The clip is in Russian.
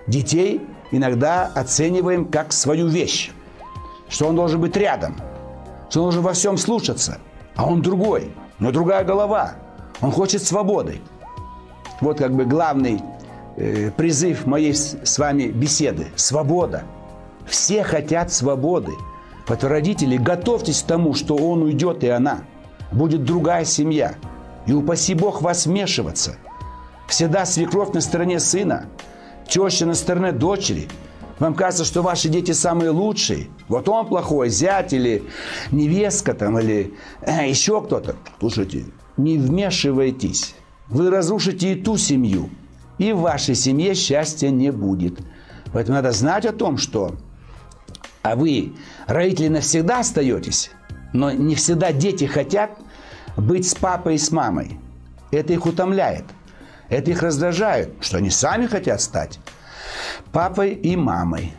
Детей иногда оцениваем как свою вещь, что он должен быть рядом, что он должен во всем слушаться, а он другой, у него другая голова, он хочет свободы. Вот как бы главный призыв моей с вами беседы – свобода. Все хотят свободы. Поэтому, родители, готовьтесь к тому, что он уйдет и она. Будет другая семья. И упаси Бог вас вмешиваться. Всегда свекровь на стороне сына, теща на стороне дочери. Вам кажется, что ваши дети самые лучшие. Вот он плохой, зять или невестка там, или еще кто-то. Слушайте, не вмешивайтесь. Вы разрушите и ту семью. И в вашей семье счастья не будет. Поэтому надо знать о том, что вы, родители, навсегда остаетесь, но не всегда дети хотят быть с папой и с мамой. Это их утомляет. Это их раздражает, что они сами хотят стать папой и мамой.